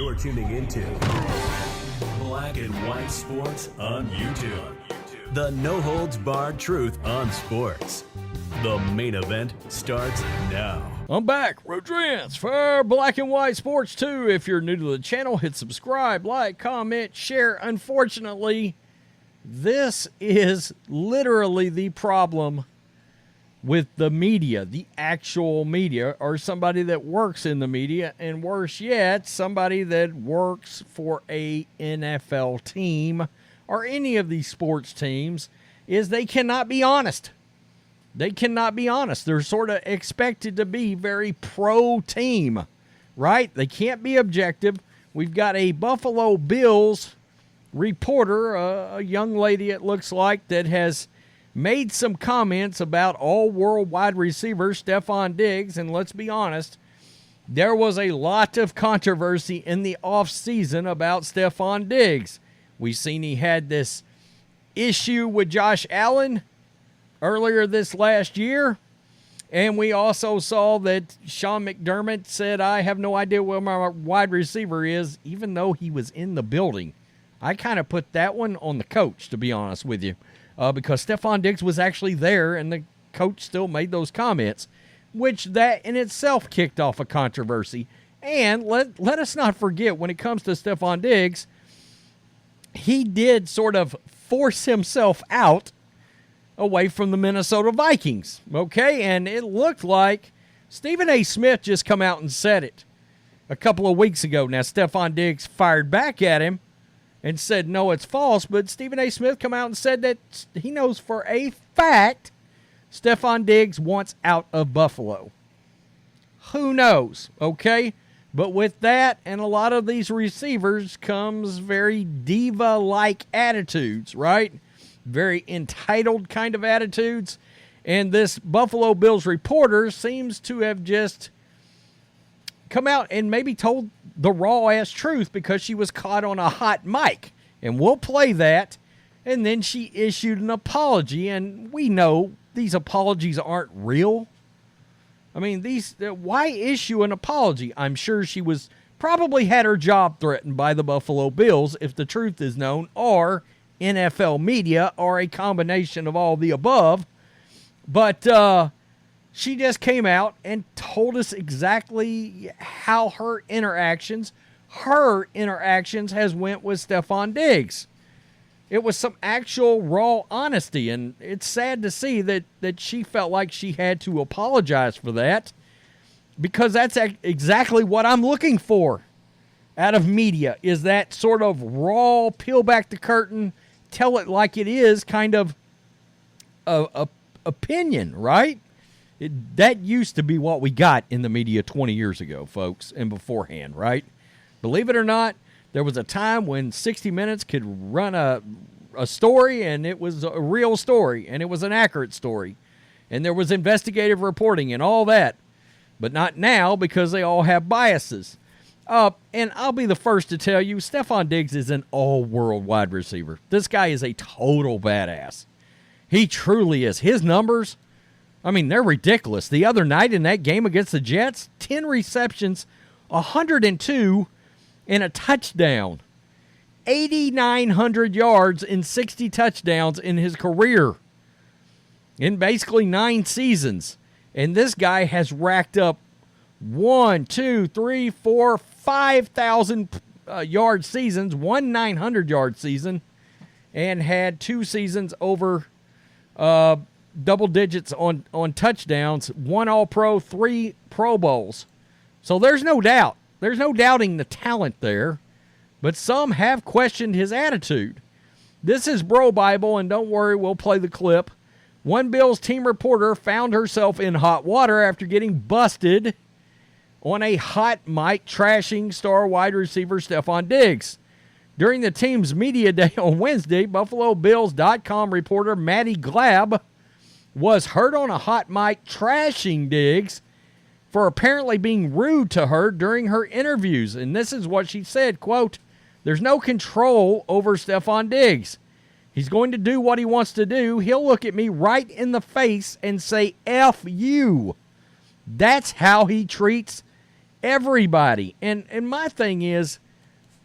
You're tuning into Black and White Sports on YouTube. The no-holds-barred truth on sports. The main event starts now. I'm back, Rodriguez, for Black and White Sports 2. If you're new to the channel, hit subscribe, like, comment, share. Unfortunately, this is literally the problem with the media, the actual media, or somebody that works in the media, and worse yet, somebody that works for a NFL team or any of these sports teams, is they cannot be honest. They cannot be honest. They're sort of expected to be very pro-team, right? They can't be objective. We've got a Buffalo Bills reporter, a young lady it looks like, that has made some comments about all-world wide receiver Stefon Diggs, and let's be honest, there was a lot of controversy in the offseason about Stefon Diggs. We've seen he had this issue with Josh Allen earlier this last year, and we also saw that Sean McDermott said, I have no idea where my wide receiver is, even though he was in the building. I kind of put that one on the coach, to be honest with you, because Stefon Diggs was actually there, and the coach still made those comments, which that in itself kicked off a controversy. And let us not forget, when it comes to Stefon Diggs, he did sort of force himself out away from the Minnesota Vikings, okay? And it looked like Stephen A. Smith just come out and said it a couple of weeks ago. Now, Stefon Diggs fired back at him and said, no, it's false, but Stephen A. Smith come out and said that he knows for a fact Stefon Diggs wants out of Buffalo. Who knows, okay? But with that and a lot of these receivers comes very diva-like attitudes, right? Very entitled kind of attitudes. And this Buffalo Bills reporter seems to have just come out and maybe told the raw-ass truth because she was caught on a hot mic. And we'll play that. And then she issued an apology. And we know these apologies aren't real. I mean, why issue an apology? I'm sure she was probably had her job threatened by the Buffalo Bills, if the truth is known, or NFL media, or a combination of all the above. But she just came out and told us exactly how her interactions has went with Stefon Diggs. It was some actual raw honesty, and it's sad to see that she felt like she had to apologize for that, because that's exactly what I'm looking for out of media, is that sort of raw, peel back the curtain, tell it like it is kind of opinion, right? That used to be what we got in the media 20 years ago, folks, and beforehand, right? Believe it or not, there was a time when 60 Minutes could run a story, and it was a real story, and it was an accurate story, and there was investigative reporting and all that. But not now, because they all have biases. And I'll be the first to tell you, Stefon Diggs is an all-world wide receiver. This guy is a total badass. He truly is. His numbers, I mean, they're ridiculous. The other night in that game against the Jets, 10 receptions, 102, and a touchdown. 8,900 yards and 60 touchdowns in his career in basically 9 seasons. And this guy has racked up 5,000 yard seasons, 900-yard season, and had 2 seasons over double digits on touchdowns, 1 All-Pro, 3 Pro Bowls. So there's no doubt. There's no doubting the talent there, but some have questioned his attitude. This is Bro Bible, and don't worry, we'll play the clip. One Bills team reporter found herself in hot water after getting busted on a hot mic trashing star wide receiver Stefon Diggs. During the team's media day on Wednesday, BuffaloBills.com reporter Maddy Glab was heard on a hot mic trashing Diggs for apparently being rude to her during her interviews. And this is what she said, quote, "There's no control over Stefon Diggs. He's going to do what he wants to do. He'll look at me right in the face and say, F you. That's how he treats everybody." And my thing is,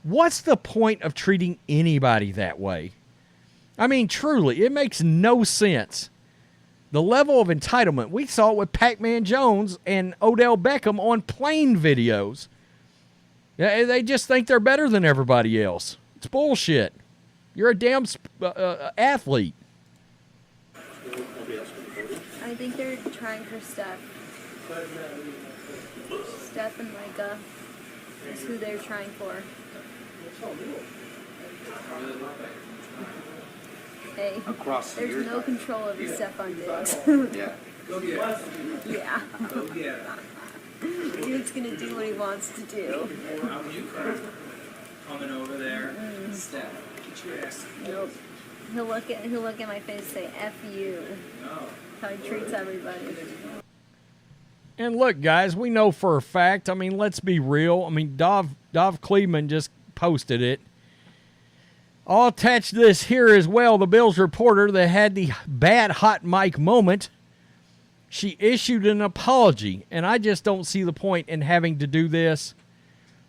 What's the point of treating anybody that way? I mean, truly, it makes no sense. The level of entitlement, we saw it with Pac-Man Jones and Odell Beckham on plane videos. They just think they're better than everybody else. It's bullshit. You're a damn athlete. I think they're trying for Steph. Steph and Micah is who they're trying for. Hey, there's no control over Stefon Diggs. Yeah. Yeah. Dude's gonna do what he wants to do. Coming over there. Steph, get your ass. Nope. He'll look at my face and say, F you. How he treats everybody. And look, guys, we know for a fact, I mean, let's be real. I mean, Dov Kleeman just posted it. I'll attach this here as well. The Bills reporter that had the bad hot mic moment, she issued an apology, and I just don't see the point in having to do this,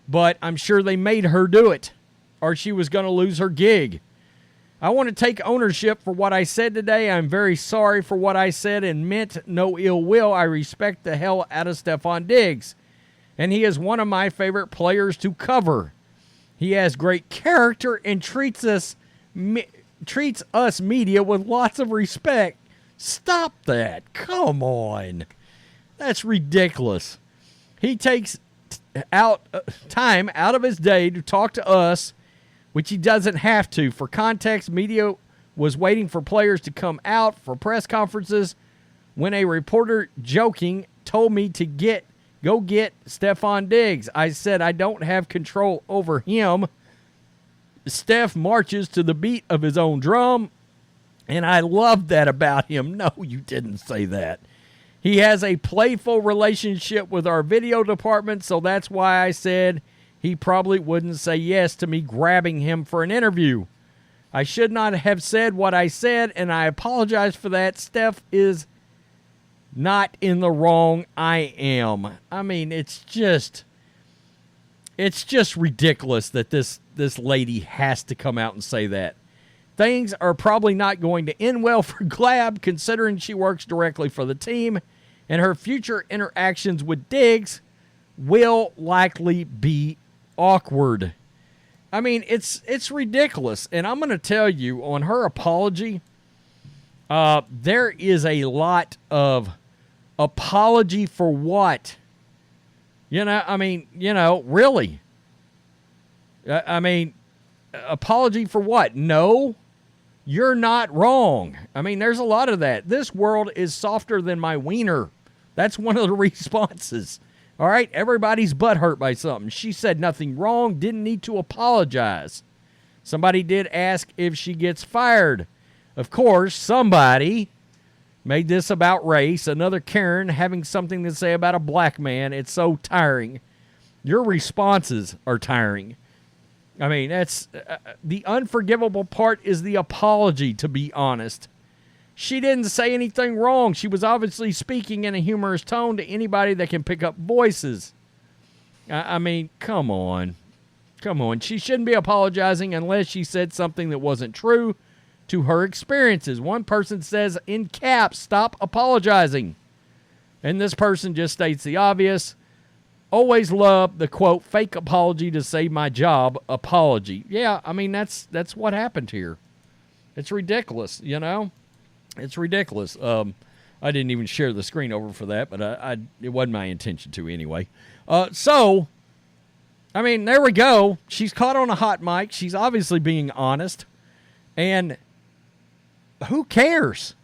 but I'm sure they made her do it, or she was going to lose her gig. I want to take ownership for what I said today. I'm very sorry for what I said and meant no ill will. I respect the hell out of Stefon Diggs, and he is one of my favorite players to cover. He has great character and treats us media with lots of respect. Stop that. Come on. That's ridiculous. He takes time out of his day to talk to us, which he doesn't have to. For context, media was waiting for players to come out for press conferences when a reporter joking told me to go get Stefon Diggs. I said I don't have control over him. Steph marches to the beat of his own drum, and I love that about him. No, you didn't say that. He has a playful relationship with our video department, so that's why I said he probably wouldn't say yes to me grabbing him for an interview. I should not have said what I said, and I apologize for that. Steph is not in the wrong. I am. I mean, it's just ridiculous that this lady has to come out and say that. Things are probably not going to end well for Glab, considering she works directly for the team, and her future interactions with Diggs will likely be awkward. I mean, it's ridiculous, and I'm going to tell you, on her apology, there is a lot of apology for what? Really? Apology for what? No, you're not wrong. I mean, there's a lot of that. This world is softer than my wiener. That's one of the responses. All right, everybody's butt hurt by something. She said nothing wrong, didn't need to apologize. Somebody did ask if she gets fired. Of course, somebody made this about race. Another Karen having something to say about a black man. It's so tiring. Your responses are tiring. I mean, that's the unforgivable part is the apology, to be honest. She didn't say anything wrong. She was obviously speaking in a humorous tone to anybody that can pick up voices. I mean, come on. Come on. She shouldn't be apologizing unless she said something that wasn't true to her experiences. One person says in caps, stop apologizing. And this person just states the obvious. Always love the, quote, fake apology to save my job apology. Yeah, I mean, that's what happened here. It's ridiculous, you know? It's ridiculous. I didn't even share the screen over for that, but it wasn't my intention to anyway. So, I mean, there we go. She's caught on a hot mic. She's obviously being honest. And who cares?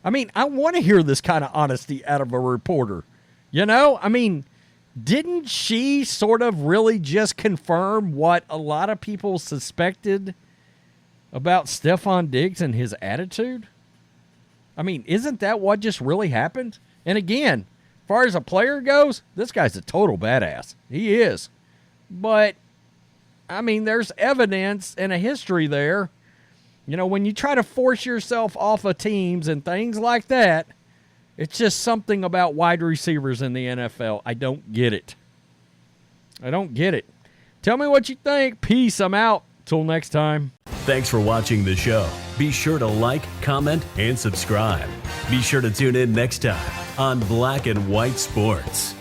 I mean, I want to hear this kind of honesty out of a reporter. You know? I mean, didn't she sort of really just confirm what a lot of people suspected about Stefon Diggs and his attitude? I mean, isn't that what just really happened? And again, as far as a player goes, this guy's a total badass. He is. But, I mean, there's evidence and a history there. You know, when you try to force yourself off of teams and things like that, it's just something about wide receivers in the NFL. I don't get it. I don't get it. Tell me what you think. Peace. I'm out. Till next time. Thanks for watching the show. Be sure to like, comment, and subscribe. Be sure to tune in next time on Black and White Sports.